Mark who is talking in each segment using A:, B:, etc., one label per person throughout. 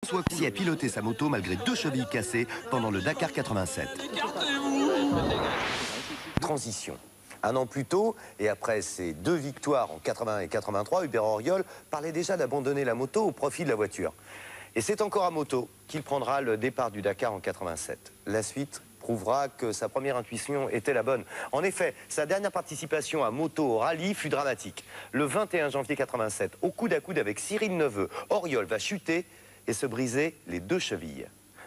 A: Swapsi a piloté sa moto malgré 2 chevilles cassées pendant le Dakar 87.
B: Transition. Un an plus tôt, et après ses 2 victoires en 80 et 83, Hubert Auriol parlait déjà d'abandonner la moto au profit de la voiture. Et c'est encore à moto qu'il prendra le départ du Dakar en 87. La suite prouvera que sa première intuition était la bonne. En effet, sa dernière participation à moto au rallye fut dramatique. Le 21 janvier 87, au coude à coude avec Cyril Neveu, Auriol va chuter et se briser les 2 chevilles.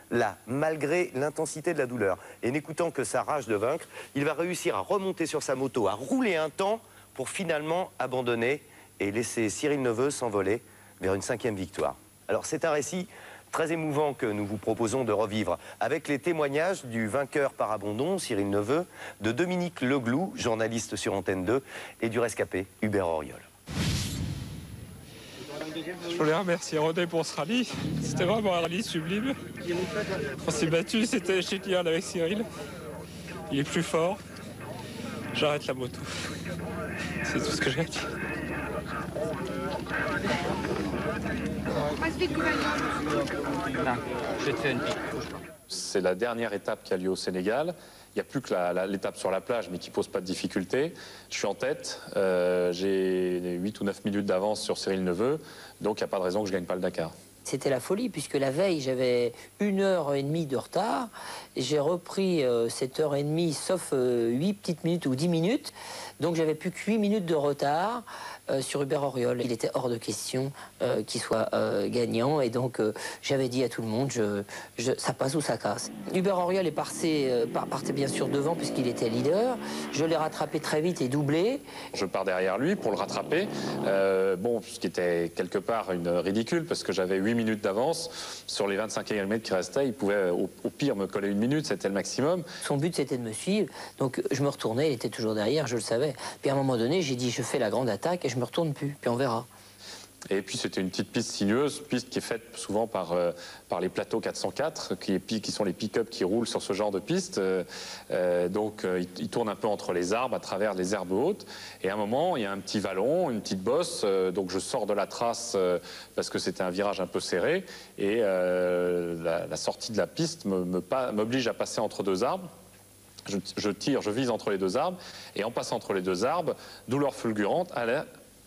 B: Là, malgré l'intensité de la douleur et n'écoutant que sa rage de vaincre, il va réussir à remonter sur sa moto, à rouler un temps pour finalement abandonner et laisser Cyril Neveu s'envoler vers une 5e victoire. Alors c'est un récit très émouvant que nous vous proposons de revivre avec les témoignages du vainqueur par abandon, Cyril Neveu, de Dominique Leglou, journaliste sur Antenne 2, et du rescapé Hubert Auriol.
C: Je voulais remercier René pour ce rallye. C'était vraiment un rallye sublime. On s'est battu, c'était génial avec Cyril. Il est plus fort. J'arrête la moto. C'est tout ce que j'ai à dire.
D: C'est la dernière étape qui a lieu au Sénégal. Il n'y a plus que l'étape sur la plage, mais qui ne pose pas de difficulté. Je suis en tête, j'ai 8 ou 9 minutes d'avance sur Cyril Neveu, donc il n'y a pas de raison que je ne gagne pas le Dakar.
E: C'était la folie, puisque la veille, j'avais 1h30 de retard. J'ai repris cette heure et demie, sauf 8 petites minutes ou 10 minutes. Donc j'avais plus que 8 minutes de retard sur Hubert Auriol. Il était hors de question qu'il soit gagnant. Et donc j'avais dit à tout le monde, ça passe ou ça casse. Hubert Auriol est partait bien sûr devant, puisqu'il était leader. Je l'ai rattrapé très vite et doublé.
D: Je pars derrière lui pour le rattraper. Bon, ce qui était quelque part une ridicule, parce que j'avais 8 minutes d'avance. Sur les 25 km qui restaient, il pouvait au pire me coller 1 minute, c'était le maximum.
E: Son but, c'était de me suivre. Donc je me retournais, il était toujours derrière, je le savais. Puis à un moment donné, j'ai dit, je fais la grande attaque et je me retourne plus. Puis on verra.
D: Et puis c'était une petite piste sinueuse, piste qui est faite souvent par les plateaux 404, qui sont les pick-up qui roulent sur ce genre de piste. Donc ils tournent un peu entre les arbres, à travers les herbes hautes. Et à un moment, il y a un petit vallon, une petite bosse. Donc je sors de la trace parce que c'était un virage un peu serré. Et la sortie de la piste m'oblige à passer entre 2 arbres. Je tire, je vise entre les 2 arbres. Et en passant entre les 2 arbres, douleur fulgurante,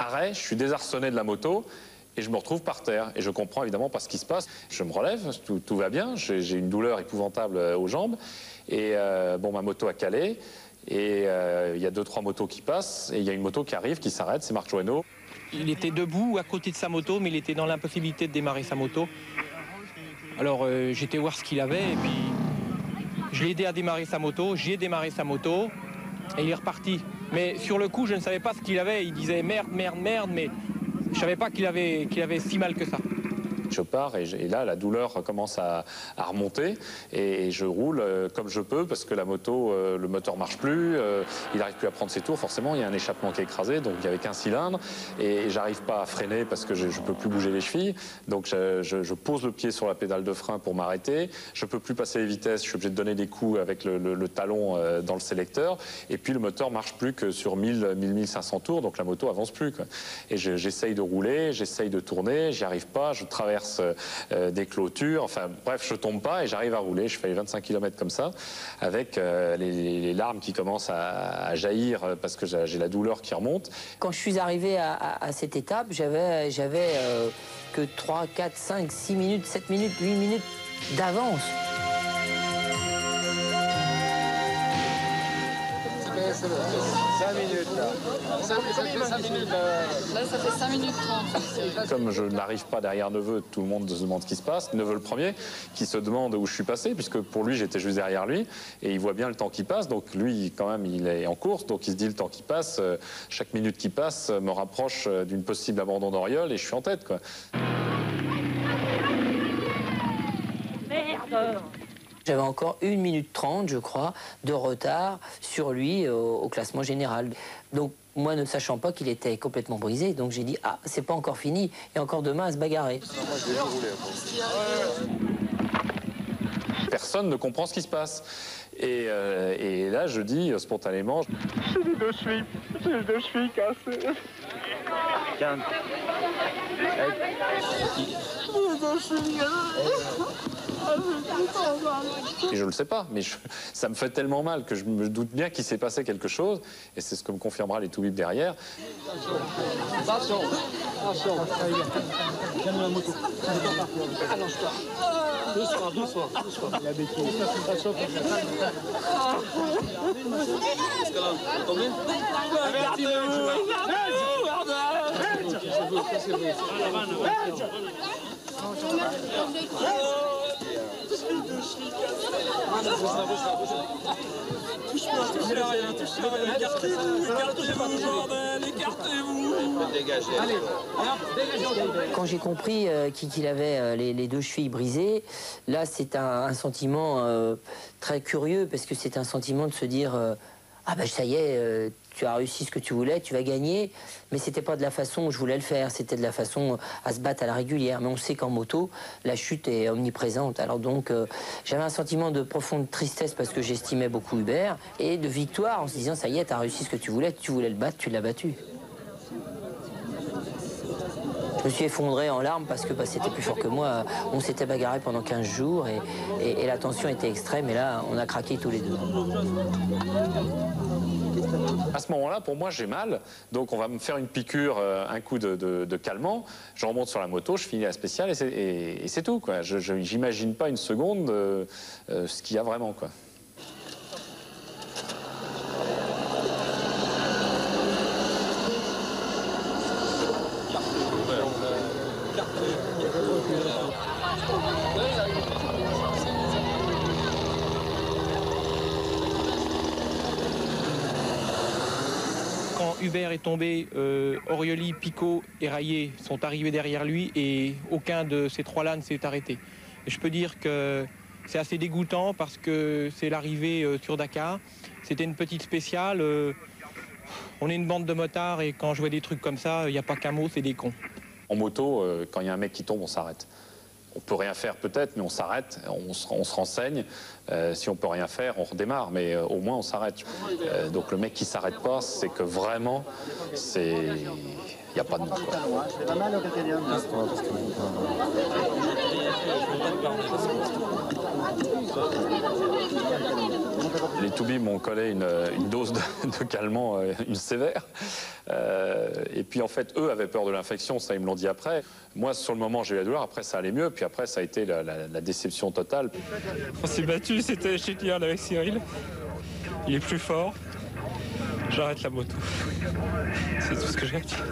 D: arrêt, je suis désarçonné de la moto et je me retrouve par terre. Et je comprends évidemment pas ce qui se passe. Je me relève, tout va bien, j'ai une douleur épouvantable aux jambes. Et bon, ma moto a calé. Et il y a 2-3 motos qui passent. Et il y a une moto qui arrive, qui s'arrête, c'est Marc Joanneau.
C: Il était debout à côté de sa moto, mais il était dans l'impossibilité de démarrer sa moto. Alors j'étais voir ce qu'il avait et puis je l'ai aidé à démarrer sa moto. J'ai démarré sa moto et il est reparti. Mais sur le coup, je ne savais pas ce qu'il avait. Il disait merde, merde, merde, mais je ne savais pas qu'il avait si mal que ça. Je pars et là, la douleur commence à remonter et je roule comme je peux parce que la moto, le moteur marche plus, il n'arrive plus à prendre ses tours. Forcément, il y a un échappement qui est écrasé, donc il n'y avait qu'un cylindre et j'arrive pas à freiner parce que je ne peux plus bouger les chevilles. Donc je pose le pied sur la pédale de frein pour m'arrêter. Je ne peux plus passer les vitesses, je suis obligé de donner des coups avec le talon dans le sélecteur. Et puis le moteur marche plus que sur 1000-1500 tours, donc la moto avance plus, quoi. Et j'essaye de rouler, j'essaye de tourner, j'y arrive pas, je traverse des clôtures, enfin bref, je tombe pas et j'arrive à rouler. Je fais les 25 km comme ça, avec les larmes qui commencent à jaillir parce que j'ai la douleur qui remonte.
E: Quand je suis arrivé à cette étape, j'avais que 3, 4, 5, 6 minutes, 7 minutes, 8 minutes d'avance.
F: C'est bon. 5 minutes là. Ça fait 5 minutes là, ça fait 5 minutes 30.
D: Comme je n'arrive pas derrière Neveu, tout le monde se demande ce qui se passe. Neveu le premier, qui se demande où je suis passé, puisque pour lui j'étais juste derrière lui, et il voit bien le temps qui passe, donc lui quand même il est en course, donc il se dit le temps qui passe, chaque minute qui passe me rapproche d'une possible abandon d'Auriol et je suis en tête, quoi.
E: Merde! J'avais encore 1 minute 30, je crois, de retard sur lui au classement général. Donc, moi, ne sachant pas qu'il était complètement brisé, donc j'ai dit, ah, c'est pas encore fini, il y a encore demain à se bagarrer.
D: Personne ne comprend ce qui se passe. Et là, je dis spontanément...
C: J'ai les 2 chevilles cassées.
G: Tiens.
D: Et je le sais pas, mais ça me fait tellement mal que je me doute bien qu'il s'est passé quelque chose, et c'est ce que me confirmera les toubibs derrière.
F: Attention, attention. Calme la moto. Allonge-toi. Doucement, doucement, doucement. La béquille. Attention. Tombez. Avertissez-vous. C'est bon.
E: Quand j'ai compris qu'il avait les deux chevilles brisées, là c'est un sentiment très curieux, parce que c'est un sentiment de se dire ah ben ça y est, tu as réussi ce que tu voulais, tu vas gagner. Mais c'était pas de la façon où je voulais le faire, c'était de la façon à se battre à la régulière. Mais on sait qu'en moto, la chute est omniprésente. Alors donc j'avais un sentiment de profonde tristesse parce que j'estimais beaucoup Hubert, et de victoire en se disant ça y est, tu as réussi ce que tu voulais le battre, tu l'as battu. Je me suis effondré en larmes parce que c'était plus fort que moi. On s'était bagarré pendant 15 jours et la tension était extrême, et là on a craqué tous les deux.
D: À ce moment-là, pour moi, j'ai mal, donc on va me faire une piqûre, un coup de calmant, je remonte sur la moto, je finis la spéciale et c'est tout, quoi. J'imagine pas une seconde ce qu'il y a vraiment, quoi.
C: Quand Hubert est tombé, Orioli, Picot et Rayet sont arrivés derrière lui et aucun de ces trois-là ne s'est arrêté. Et je peux dire que c'est assez dégoûtant parce que c'est l'arrivée sur Dakar. C'était une petite spéciale. On est une bande de motards et quand je vois des trucs comme ça, il n'y a pas qu'un mot, c'est des cons.
D: En moto, quand il y a un mec qui tombe, on s'arrête. On peut rien faire peut-être, mais on s'arrête, on se renseigne. Si on peut rien faire, on redémarre, mais au moins on s'arrête. Donc le mec qui s'arrête pas, c'est que vraiment, il n'y a pas de nom, quoi. Les toubibs m'ont collé une dose de calmant, une sévère. Et puis en fait, eux avaient peur de l'infection, ça ils me l'ont dit après. Moi, sur le moment, j'ai eu la douleur, après ça allait mieux, puis après ça a été la déception totale.
H: On s'est battu, c'était génial avec Cyril. Il est plus fort. J'arrête la moto. C'est tout ce que j'ai à dire.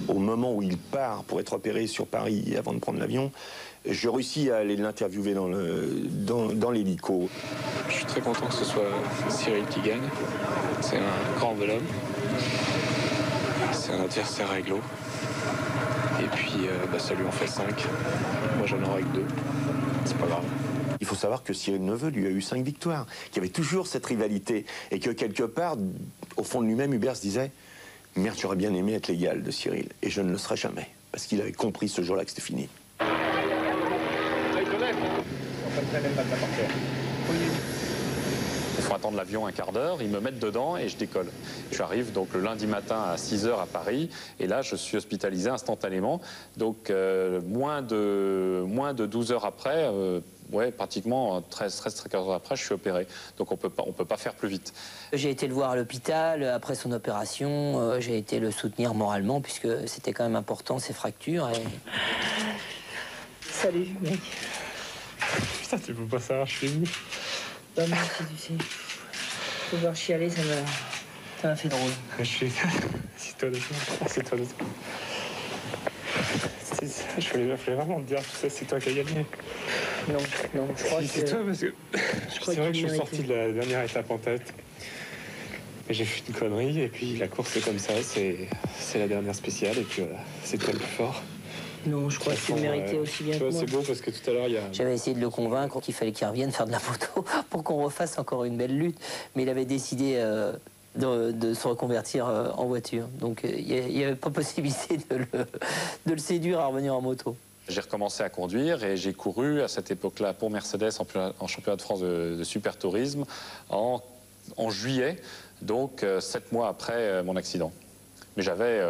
I: Au moment où il part pour être opéré sur Paris avant de prendre l'avion, je réussis à aller l'interviewer dans l'hélico.
H: Je suis très content que ce soit Cyril qui gagne. C'est un grand bonhomme. C'est un adversaire réglo. Et puis ça lui en fait 5. Moi j'en aurai que 2. C'est pas grave.
I: Il faut savoir que Cyril Neveu lui a eu 5 victoires, qu'il y avait toujours cette rivalité et que quelque part, au fond de lui-même, Hubert se disait « Merde, j'aurais bien aimé être l'égal de Cyril et je ne le serai jamais. » Parce qu'il avait compris ce jour-là que c'était fini.
D: Il faut attendre l'avion un quart d'heure, ils me mettent dedans et je décolle. J'arrive donc le lundi matin à 6h à Paris et là je suis hospitalisé instantanément. Donc moins de 12 heures après, ouais, pratiquement 13-14 heures après, je suis opéré. Donc on peut pas faire plus vite.
E: J'ai été le voir à l'hôpital après son opération, j'ai été le soutenir moralement puisque c'était quand même important ces fractures. Et... Salut mec.
H: Putain, tu peux pas savoir, je suis ému.
E: Bah merci, tu sais. Te voir chialer, ça m'a fait drôle.
H: Je suis... C'est-toi de toi. C'est-toi de toi. Je voulais vraiment te dire tout ça, c'est toi qui as gagné.
E: Non, je crois que...
H: C'est toi parce que... C'est vrai que je suis sorti de la dernière étape en tête. Et j'ai fait une connerie, et puis la course c'est comme ça, c'est la dernière spéciale, et puis voilà, c'est toi le plus fort.
E: Non, je crois que tu le méritais aussi bien que moi.
H: C'est beau parce que tout à l'heure, il y a...
E: J'avais essayé de le convaincre qu'il fallait qu'il revienne faire de la moto pour qu'on refasse encore une belle lutte. Mais il avait décidé de se reconvertir en voiture. Donc il n'y avait pas possibilité de le séduire à revenir en moto.
D: J'ai recommencé à conduire et j'ai couru à cette époque-là pour Mercedes en championnat de France de super tourisme en en juillet, donc 7 mois après mon accident. Mais j'avais